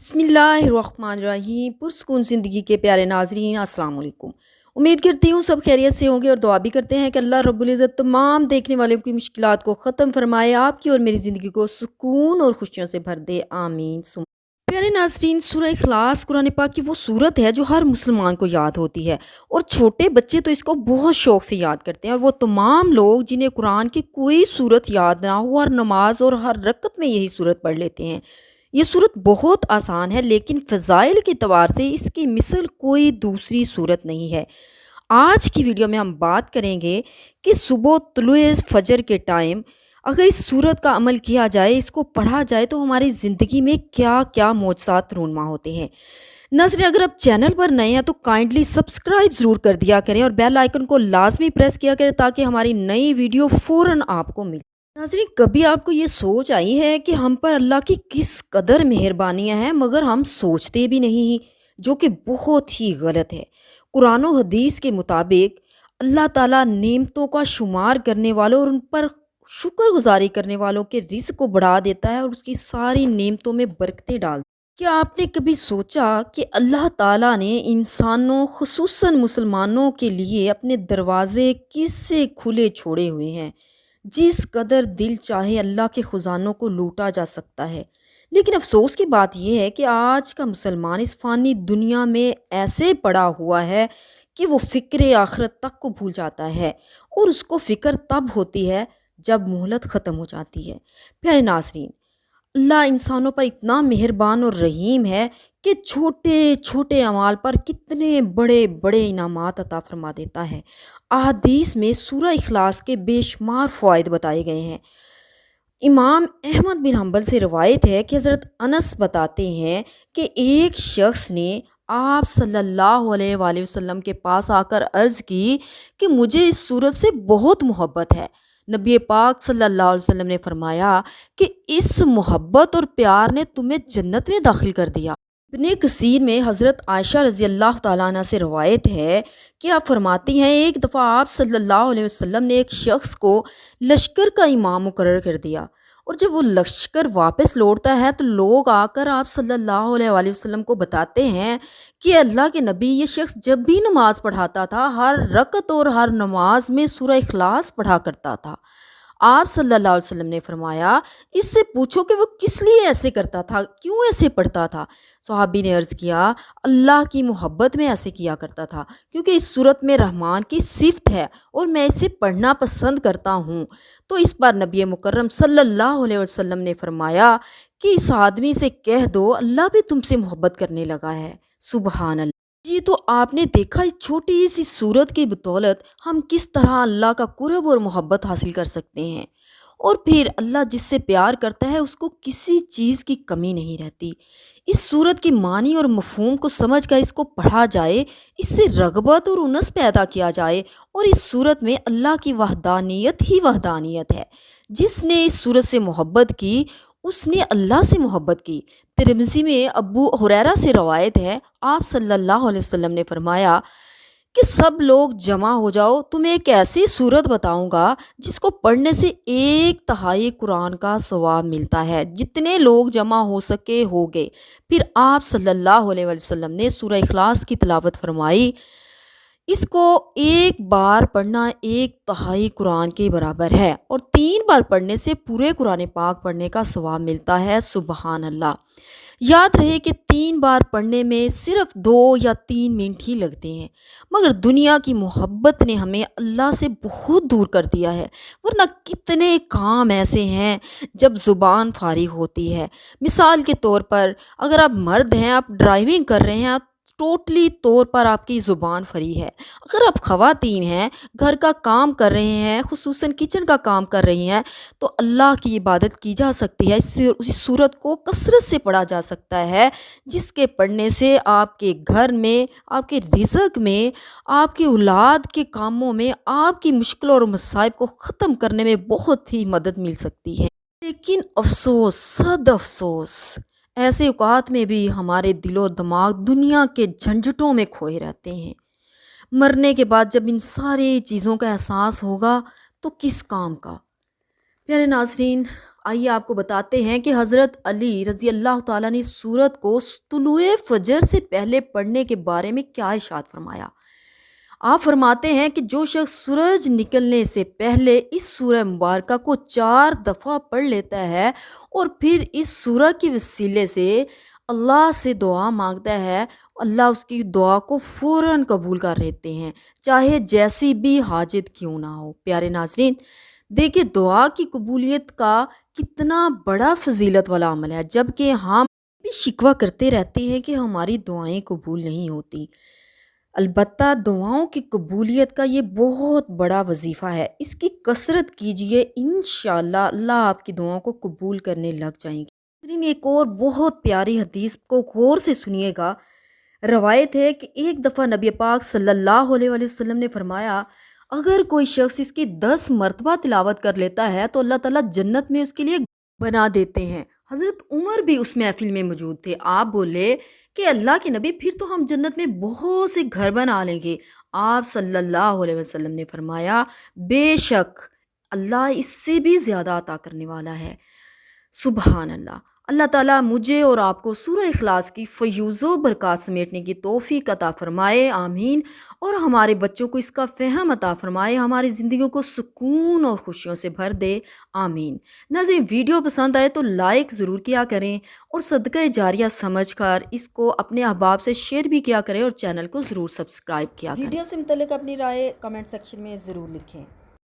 बिस्मिल्लाहिर्रहमानिर्रहीम। पुरस्कून ज़िंदगी के प्यारे नाज़रीन, अस्सलाम वालेकुम। उम्मीद करती हूँ सब खैरियत से होंगे और दुआ भी करते हैं कि अल्लाह रब्बुल इज़्ज़त तमाम देखने वालों की मुश्किलात को ख़त्म फरमाए, आपकी और मेरी ज़िंदगी को सुकून और खुशियों से भर दे, आमीन सुम। प्यारे नाज़रीन, सूरह इखलास कुरान पाक की वो सूरत है जो हर मुसलमान को याद होती है और छोटे बच्चे तो इसको बहुत शौक से याद करते हैं, और वो तमाम लोग जिन्हें कुरान की कोई सूरत याद ना हो, हर नमाज और हर रकत में यही सूरत पढ़ लेते हैं। ये सूरत बहुत आसान है, लेकिन फ़ज़ाइल के एतबार से इसकी मिसल कोई दूसरी सूरत नहीं है। आज की वीडियो में हम बात करेंगे कि सुबह तुलुए फ़जर के टाइम अगर इस सूरत का अमल किया जाए, इसको पढ़ा जाए, तो हमारी ज़िंदगी में क्या-क्या मोजज़ात रूनुमा होते हैं। नाज़रीन, अगर आप चैनल पर नए हैं तो काइंडली सब्सक्राइब ज़रूर कर दिया करें और बेल आइकन को लाज़मी प्रेस किया करें ताकि हमारी नई वीडियो फ़ौरन आपको मिले। नाज़रीन, कभी आपको ये सोच आई है कि हम पर अल्लाह की किस कदर मेहरबानियाँ हैं मगर हम सोचते भी नहीं, जो कि बहुत ही गलत है। कुरान और हदीस के मुताबिक अल्लाह ताला नेमतों का शुमार करने वालों और उन पर शुक्रगुजारी करने वालों के रिज़्क़ को बढ़ा देता है और उसकी सारी नेमतों में बरकतें डाल। क्या आपने कभी सोचा कि अल्लाह ताला ने इंसानों ख़ुसूसन मुसलमानों के लिए अपने दरवाज़े किससे खुले छोड़े हुए हैं? जिस कदर दिल चाहे अल्लाह के ख़ुज़ानों को लूटा जा सकता है। लेकिन अफ़सोस की बात यह है कि आज का मुसलमान इस फ़ानी दुनिया में ऐसे पड़ा हुआ है कि वो फ़िक्र आखिरत तक को भूल जाता है, और उसको फ़िक्र तब होती है जब मोहलत ख़त्म हो जाती है। प्यारे नाज़रीन, अल्लाह इंसानों पर इतना मेहरबान और रहीम है कि छोटे छोटे अमाल पर कितने बड़े बड़े इनामात अता फरमा देता है। अहादीस में सूरह इखलास के बेशुमार फ़वाइद बताए गए हैं। इमाम अहमद बिन हम्बल से रवायत है कि हज़रत अनस बताते हैं कि एक शख्स ने आप सल्लल्लाहु अलैहि वसल्लम के पास आकर अर्ज़ की कि मुझे इस सूरत से बहुत मोहब्बत है। नबी पाक सल्लल्लाहु अलैहि वसल्लम ने फरमाया कि इस मोहब्बत और प्यार ने तुम्हें जन्नत में दाखिल कर दिया। इब्ने कसीर में हज़रत आयशा रज़ी अल्लाह तआला अन्हा से रवायत है कि आप फरमाती हैं, एक दफ़ा आप सल्लल्लाहु अलैहि वसल्लम ने एक शख्स को लश्कर का इमाम मुकर्रर कर दिया, और जब वो लश्कर वापस लौटता है तो लोग आकर आप सल्लल्लाहु अलैहि वसल्लम को बताते हैं कि अल्लाह के नबी, ये शख्स जब भी नमाज पढ़ाता था हर रकत और हर नमाज में सूरह इखलास पढ़ा करता था। आप सल्लल्लाहु अलैहि वसल्लम ने फरमाया, इससे पूछो कि वो किस लिए ऐसे करता था, क्यों ऐसे पढ़ता था। सहाबी ने अर्ज़ किया, अल्लाह की मोहब्बत में ऐसे किया करता था, क्योंकि इस सूरत में रहमान की सिफ़त है और मैं इसे पढ़ना पसंद करता हूँ। तो इस पर नबी मुकर्रम सल्लल्लाहु अलैहि वसल्लम ने फरमाया कि इस आदमी से कह दो अल्लाह भी तुमसे मोहब्बत करने लगा है। सुबहान अल्लाह। जी, तो आपने देखा इस छोटी सी सूरत की बदौलत हम किस तरह अल्लाह का कुर्ब और मोहब्बत हासिल कर सकते हैं, और फिर अल्लाह जिससे प्यार करता है उसको किसी चीज़ की कमी नहीं रहती। इस सूरत की मानी और मफ़हूम को समझ कर इसको पढ़ा जाए, इससे रग़बत और उनस पैदा किया जाए, और इस सूरत में अल्लाह की वहदानियत ही वहदानियत है। जिसने इस सूरत से मोहब्बत की उसने अल्लाह से मोहब्बत की। तिरमिज़ी में अबू हुरैरा से रवायत है, आप सल्लल्लाहु अलैहि वसल्लम ने फरमाया कि सब लोग जमा हो जाओ, तुम्हें एक ऐसी सूरत बताऊंगा जिसको पढ़ने से 1/3 कुरान का सवाब मिलता है। जितने लोग जमा हो सके हो गए। फिर आप सल्लल्लाहु अलैहि वसल्लम ने सूरह इखलास की तिलावत फरमाई। इसको एक बार पढ़ना 1/3 कुरान के बराबर है, और 3 बार पढ़ने से पूरे कुरान पाक पढ़ने का सवाब मिलता है। सुबहान अल्लाह। याद रहे कि 3 बार पढ़ने में सिर्फ 2 या 3 मिनट ही लगते हैं, मगर दुनिया की मोहब्बत ने हमें अल्लाह से बहुत दूर कर दिया है। वरना कितने काम ऐसे हैं जब ज़ुबान फारिग होती है। मिसाल के तौर पर अगर आप मर्द हैं, आप ड्राइविंग कर रहे हैं, टोटली तौर पर आपकी ज़ुबान फ्री है। अगर आप ख़वातीन हैं, घर का काम कर रहे हैं, खुसूसन किचन का काम कर रही हैं, तो अल्लाह की इबादत की जा सकती है। इस सूरत को कसरत से पढ़ा जा सकता है, जिसके पढ़ने से आपके घर में, आपके रिज़्क़ में, आपकी औलाद के कामों में, आपकी मुश्किलों और मसाइब को ख़त्म करने में बहुत ही मदद मिल सकती है। लेकिन अफ़सोस, सद अफ़सोस, ऐसे औकात में भी हमारे दिलो दिमाग दुनिया के झंझटों में खोए रहते हैं। मरने के बाद जब इन सारी चीज़ों का एहसास होगा तो किस काम का। प्यारे नाज़रीन, آئیے آپ کو بتاتے ہیں کہ حضرت علی رضی اللہ تعالیٰ نے اس سورت کو طلوع فجر سے پہلے پڑھنے کے بارے میں کیا ارشاد فرمایا۔ آپ فرماتے ہیں کہ جو شخص سورج نکلنے سے پہلے اس سورہ مبارکہ کو 4 دفعہ پڑھ لیتا ہے اور پھر اس سورہ کے وسیلے سے اللہ سے دعا مانگتا ہے، اللہ اس کی دعا کو فوراً قبول کر لیتے ہیں، چاہے جیسی بھی حاجت کیوں نہ ہو۔ پیارے ناظرین، دیکھیں دعا کی قبولیت کا کتنا بڑا فضیلت والا عمل ہے، جبکہ ہم بھی شکوہ کرتے رہتے ہیں کہ ہماری دعائیں قبول نہیں ہوتی۔ البتہ دعاؤں کی قبولیت کا یہ بہت بڑا وظیفہ ہے، اس کی کثرت کیجئے، انشاءاللہ اللہ آپ کی دعاؤں کو قبول کرنے لگ جائیں گے۔ ناظرین، ایک اور بہت پیاری حدیث کو غور سے سنیے گا۔ روایت ہے کہ ایک دفعہ نبی پاک صلی اللہ علیہ وآلہ وسلم نے فرمایا، اگر کوئی شخص اس کی 10 مرتبہ تلاوت کر لیتا ہے تو اللہ تعالیٰ جنت میں اس کے لیے بنا دیتے ہیں۔ حضرت عمر بھی اس محفل میں موجود تھے۔ آپ بولے کہ اللہ کے نبی، پھر تو ہم جنت میں بہت سے گھر بنا لیں گے۔ آپ صلی اللہ علیہ وسلم نے فرمایا، بے شک اللہ اس سے بھی زیادہ عطا کرنے والا ہے۔ سبحان اللہ۔ اللہ تعالیٰ مجھے اور آپ کو سورہ اخلاص کی فیوز و برکات سمیٹنے کی توفیق عطا فرمائے، آمین، اور ہمارے بچوں کو اس کا فہم عطا فرمائے، ہماری زندگیوں کو سکون اور خوشیوں سے بھر دے، آمین۔ ناظرین، ویڈیو پسند آئے تو لائک ضرور کیا کریں اور صدقہ جاریہ سمجھ کر اس کو اپنے احباب سے شیئر بھی کیا کریں اور چینل کو ضرور سبسکرائب کیا کریں۔ ویڈیو سے متعلق اپنی رائے کمنٹ سیکشن میں ضرور لکھیں۔